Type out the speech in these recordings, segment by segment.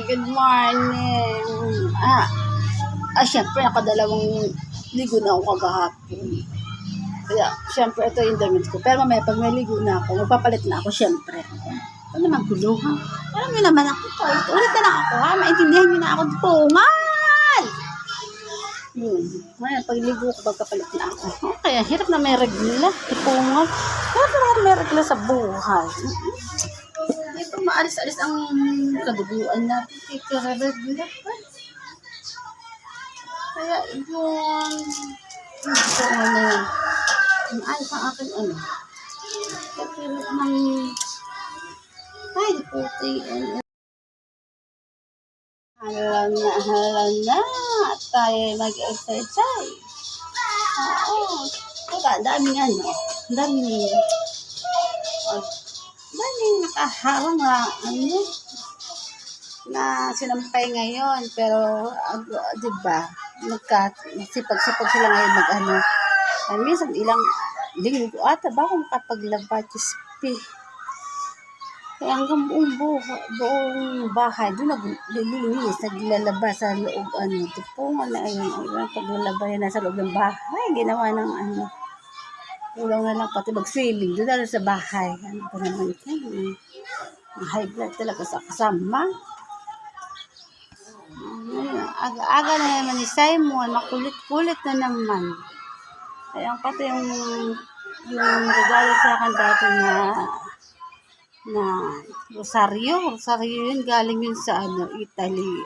Good morning. Siyempre, nakadalawang ligo na ako kagahapon. Kaya, siyempre, ito yung damit ko. Pero mamaya, pag may ligo na ako, magpapalit na ako, siyempre. Ano naman gulo, ha? Alam niyo naman ako to. Ulit na lang ako, ha? Maintindihan niyo na ako. Pungal! Yun. Ngayon, pag ligo ko, magpapalit na ako. Kaya, hirap na may regla. Pungal. Hirap na may regla sa buhay. Dito, maalis-alis ang kaduguan natin. Dito, regla pa. Kaya, yung... Ito na yun. Ayos ang aking ano. Kapirot ng... Ay, puti. Halan na. At tayo mag-exercise. Oo. Kaya, daming ano. Daming nakaharang na ano. Na sinampay ngayon. Pero, diba? Sipag-sipag sila ngayon mag-ano. Ay, minsan ilang linggo ata ba kung makapaglaba, Diyospi. Kaya hanggang buong bahay, doon naglilinis, naglalaba sa loob, ano, tipungan na ayun, paglalaba yan nasa loob ng bahay, ginawa ng ano, kulang na lang pati mag-swimming, doon na sa bahay, ano pa naman yan, high blood talaga sa kasama. Aga-aga na naman ni Simon, makulit-kulit na naman. Kaya pati yung regalo sa akin dati na Rosario yun, galing yun sa ano, Italy.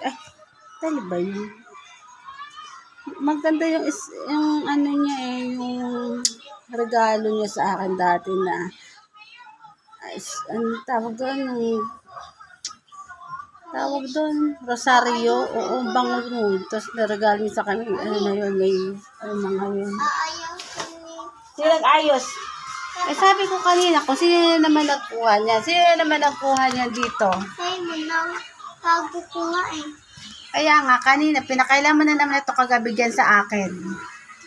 Italy ba yun? Maganda yung ano niya yung regalo niya sa akin dati na ano tawag doon, Rosario, oo, bango mo. Tapos naregalo niya sa kanya, ano na yun, may mga yun. Sino nag-ayos? Sabi ko kanina, kung sino naman nagkuha niya. Sino naman nagkuha niya dito? Simon, tago ko nga eh. Kaya nga, kanina, pinakailaman na naman ito kagabi dyan sa akin.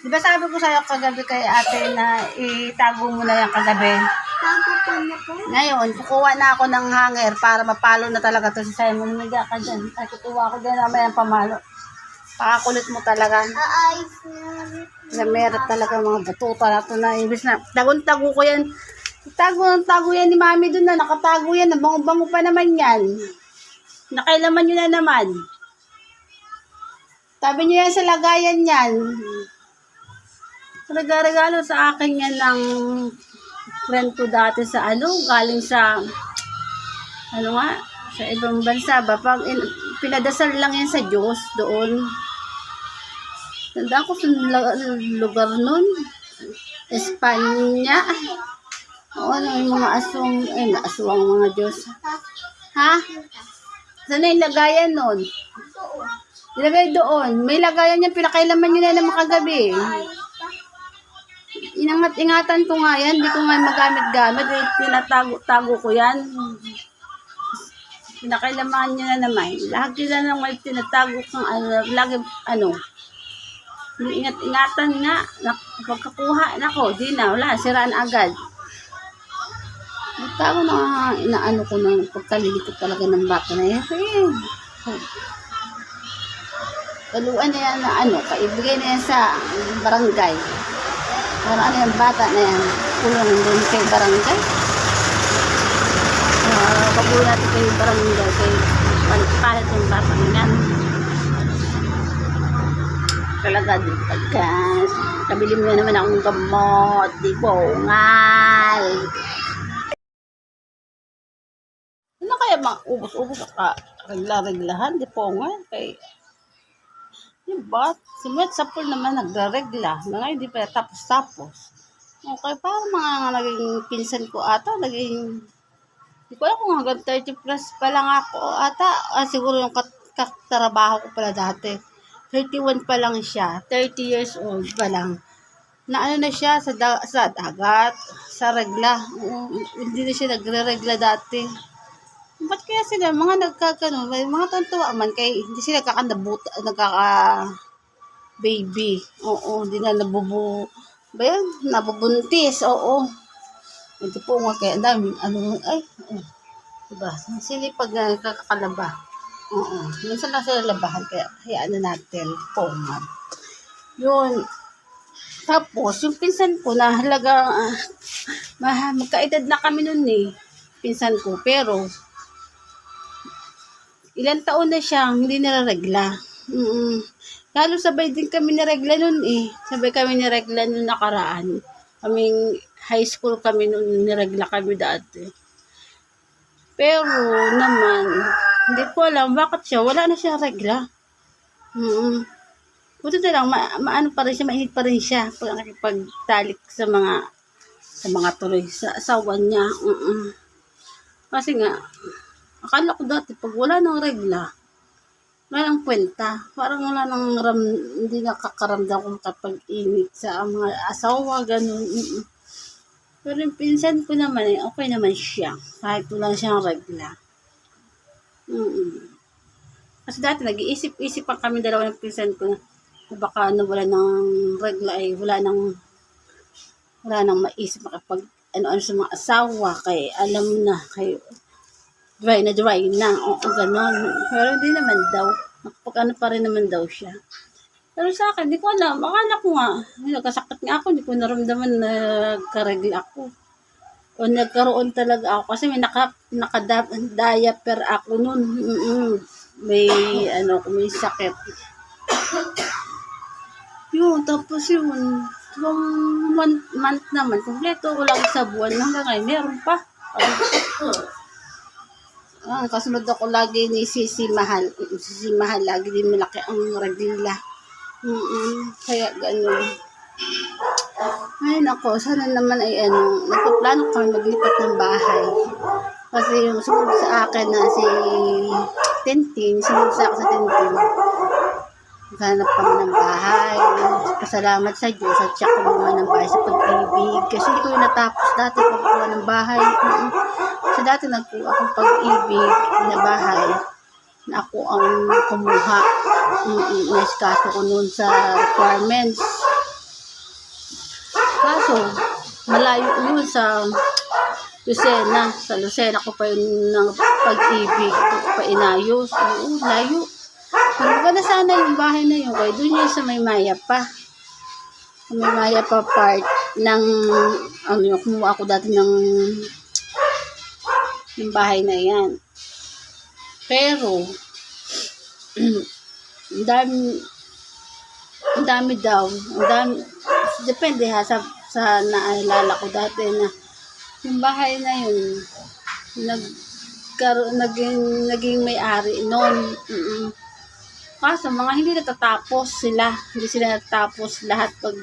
Diba sabi ko sa'yo kagabi kay ate na itago mo na yan kagabi? Tago ko na po. Ngayon, kukuha na ako ng hanger para mapalo na talaga to si Simon. Humiga ka dyan. Ay, kukuha ko dyan naman yung pamalo. Pakakulit mo talaga. Aayos na. Meron talaga mga batuta na ito na. Ibig na, tago ko yan. Tago yan ni mami doon na. Nakatago yan. Bango-bango pa naman yan. Nakailaman nyo na naman. Sabi nyo yan sa lagayan yan. Regalo sa akin yan ng friend ko dati sa ano, galing sa ano nga, sa ibang bansa ba, pinadasal lang yan sa Diyos doon. Tanda ko sa lugar nun, Espanya. O ano yung mga aswang, aswang mga Diyos. Ha? Saan na yung lagayan nun? Ilagay doon. May lagayan yan, pinakailaman nyo na naman kagabi. Inangat-ingatan ko nga yan, hindi ko nga magamit-gamit, tinatago ko yan. Pinakailaman nyo na naman. Lagi na naman tinatago kong lagi, ingat-ingatan nga, pagkakuha, nako, di na, wala, siraan agad. Nagtago na, inaano ko na, pagkalilikot talaga ng bata na yan. Kaluan na yan na kaibigay na yan sa barangay. Para ano yung bata na yan, kulong doon kay barangay. Pagulo natin kay barangay, kay palit yung bata na yan. Talaga din pagka, kabili mo na naman akong gamot, di bungal. Ano kaya ubos-ubos ka, regla-reglahan, di bungal, kay... Diba? Si Met Sapol naman nagre-regla. Ngayon di pa tapos-tapos. Okay, parang mga naging pinsan ko ata, naging... Di ko alam kung hanggang 30 plus pa lang ako ata. Siguro yung katrabaho ko pala dati. 31 pa lang siya. 30 years old pa lang. Na ano na siya sa dagat, sa regla. Hindi na siya nagre-regla dati. Ba't kaya sila, mga may mga tantuwa man, kaya hindi sila nagkaka-baby. Oo, hindi na nabubuntis, oo. Ito po nga, kaya dami, diba, silipag na nagkakakalaba. Oo. Minsan lang sila labahan, kaya hayaan na natin. Pongan. Yun. Tapos, yung pinsan ko na halaga, magkaedad na kami nun eh. Pinsan ko. Pero, ilang taon na siyang hindi niraregla. Mm. Lalo sabay din kami niregla nun eh. Sabay kami niregla nun nakaraan. Kaming high school kami nun, niregla kami dati. Pero naman, hindi ko alam bakit siya, wala na siya regla. Mm. Buti na lang, maano pa rin siya, mainit pa rin siya pag nakipagtalik sa mga tuloy, sa asawa niya. Kasi nga, akala ko dati, pag wala nang regla, wala nang kwenta. Parang wala nang hindi nakakaramdam kung kapag init sa mga asawa, ganun. Pero yung pinsan ko naman okay naman siya. Kahit wala siyang regla. Kasi dati nag-iisip-isip pa kami dalawa ng pinsan ko na baka wala ng regla ay wala nang maisip makapag ano sa mga asawa kay alam na kay dry na o ganon. Pero hindi naman daw. Nakapag pa rin naman daw siya. Pero sa akin, di ko alam. Akala ko nga, nagkasakit nga ako, di ko naramdaman na nagkaregla ako. O nagkaroon talaga ako. Kasi may naka-diaper ako nun. May may sakit. Yun, tapos yun. Yung month naman, kompleto ko lang sa buwan. Hanggang ngayon, meron pa. Kasunod ako lagi ni Sisi Mahal. Sisi Mahal, lagi din malaki ang regla. Kaya gano'n. Ay nako, sana naman ay nagpaplano kami maglipat ng bahay. Kasi yung sumunod sa akin na si Tintin, sumunod sa akin sa Tintin. Maghanap kami ng bahay. Pasalamat sa Diyos at siya kumuha ng bahay sa pag-ibig. Kasi hindi ko yung natapos dati pagkuha ng bahay. Kasi dati nagkuha akong pag-ibig na bahay na ako ang kumuha. Naskaso ko noon sa requirements. Kaso, malayo yun sa Lucena. Sa Lucena ko pa yun ng pag-ibig. Ito ko pa inayos. Oo, layo. Pero na sana yung bahay na yun. Kaya doon yun sa may Maya pa. Sa may Maya pa part ng, kumuha ako dati ng bahay na yan. Pero, ang dami daw. Depende ha, sa naalala ko dati na yung bahay na yun, naging may-ari noon. Kaso, mga hindi natatapos sila. Hindi sila natatapos lahat pag,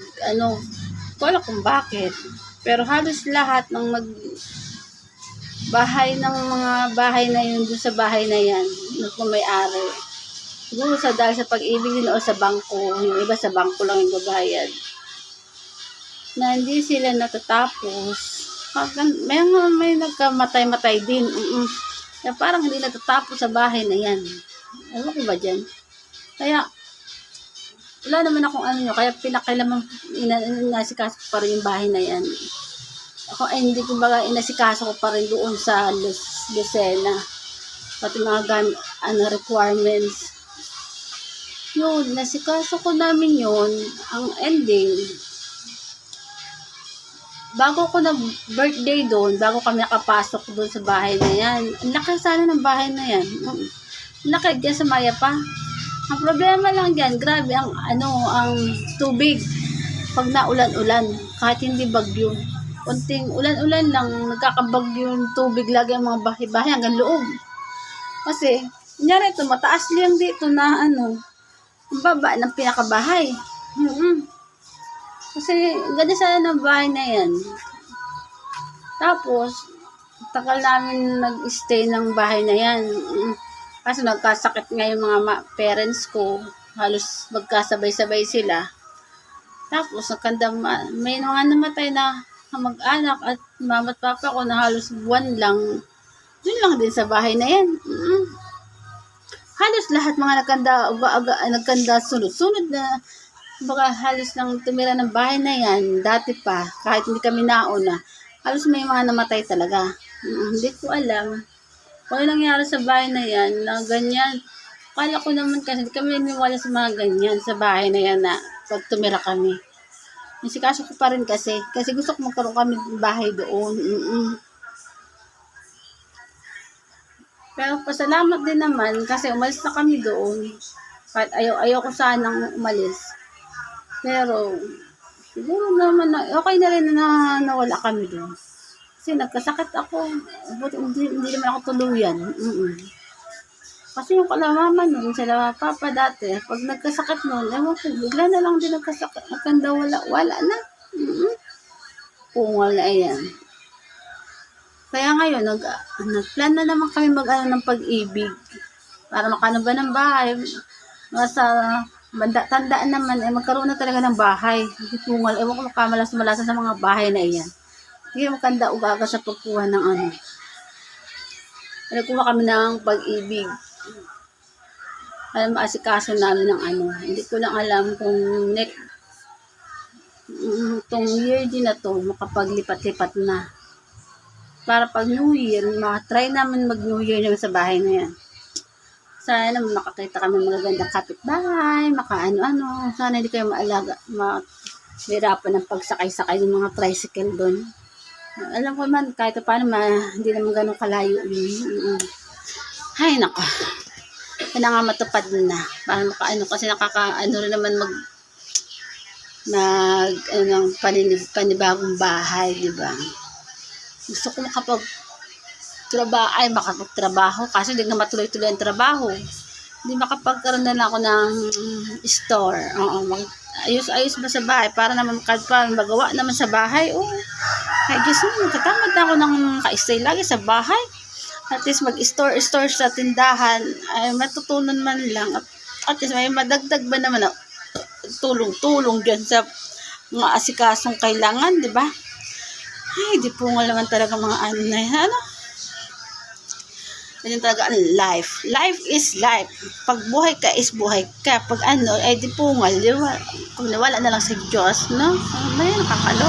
wala kung bakit. Pero halos lahat ng bahay ng mga bahay na yun, doon sa bahay na yan, nagmamay-ari. Siguro dahil sa pag-ibig din o sa bangko, yung iba sa bangko lang yung babayad. Na hindi sila natatapos. May nagkamatay-matay din. Na parang hindi natatapos sa bahay na yan. Ewan ko ba dyan? Kaya, wala naman akong kaya pinakailamang inasikaso ko pa rin yung bahay na yan. Ako ay hindi ko baga inasikaso ko pa rin doon sa Lucena. Pati mga requirements. Yun, nasikaso ko namin yun. Ang ending, bago ko nag-birthday doon, bago kami nakapasok doon sa bahay na yan, ang laki sana ng bahay na yan. Ang laki dyan sa Maya pa. Ang problema lang dyan, grabe ang tubig. Pag naulan-ulan, kahit hindi bagyo. Kunting ulan-ulan lang, nagkakabagyo yung tubig lagi ang mga bahay-bahay hanggang loob. Kasi, kunyari ito, mataas lang dito na ang baba ng pinakabahay. Kasi, ganda sana ng bahay na yan. Tapos, tagal namin nag-stay ng bahay na yan. Kasi nagkasakit nga yung mga parents ko. Halos magkasabay-sabay sila. Tapos, may mga namatay na mag-anak at mama at papa ko na halos buwan lang. Doon lang din sa bahay na yan. Halos lahat mga nagkanda sunod-sunod na baka halos lang tumira ng bahay na yan dati pa, kahit hindi kami nauna, halos may mga namatay talaga. Hindi ko alam Kung ano nangyari sa bahay na yan, na ganyan, kala ko naman kasi, hindi kami naniwala sa mga ganyan, sa bahay na yan na pag tumira kami. Nasikaso ko pa rin kasi gusto ko magkaroon kami ng bahay doon. Pero pasalamat din naman kasi umalis na kami doon. Kahit ayaw ko sanang umalis. Pero, siguro naman na, okay na rin na nawala kami doon. Kasi nagkasakit ako. Buti hindi naman ako tuluyan. Kasi yung kalamama nun, sila papa dati, pag nagkasakit nun, ewan ko, bigla na lang din nagkasakit. Nagkanda wala na. Pungal na yan. Kaya ngayon, nagplan na naman kami ng pag-ibig. Para makano ba ng bahay. Sa tandaan naman, magkaroon na talaga ng bahay. Hindi pungal, ewan ko makamalas-malasan sa mga bahay na iyan. Hindi magkanda ugaga sa pagkuha ng ano. Nagkuha kami ng pag-ibig. Alam, asikaso namin ng ano. Hindi ko lang alam kung itong year din na to, makapaglipat-lipat na. Para pag New Year, try namin mag-New Year naman sa bahay na yan. Sana naman makakita kami magagandang kapitbahay, makaano-ano. Sana hindi kayo mahirapan ng pagsakay-sakay ng mga tricycle doon. Alam ko man, kahit paano, hindi naman ganun kalayo yun. Ay, nako. Kaya nga matupad na. Para makaano, kasi nakakaano rin naman ng panibagong bahay, di ba? Gusto ko makapagtrabaho kasi hindi na matuloy-tuloy ang trabaho. Hindi makapagkaroon na lang ako ng store. Ayos ba sa bahay para naman magawa naman sa bahay. Ay Diyos mo, katamad na ako ng ka-stay lagi sa bahay. At least mag-store sa tindahan ay matutunan man lang. At least may madagdag ba naman tulong dyan sa mga asikasong kailangan, di ba? Ay, di po nga naman talaga mga ano na yan. Ano? Ganyan talaga ang life. Life is life. Pag buhay ka is buhay ka. Pag ano, ay di po nga, pag nawala na lang sa Diyos, no? Ano ba yan? Nakakalo.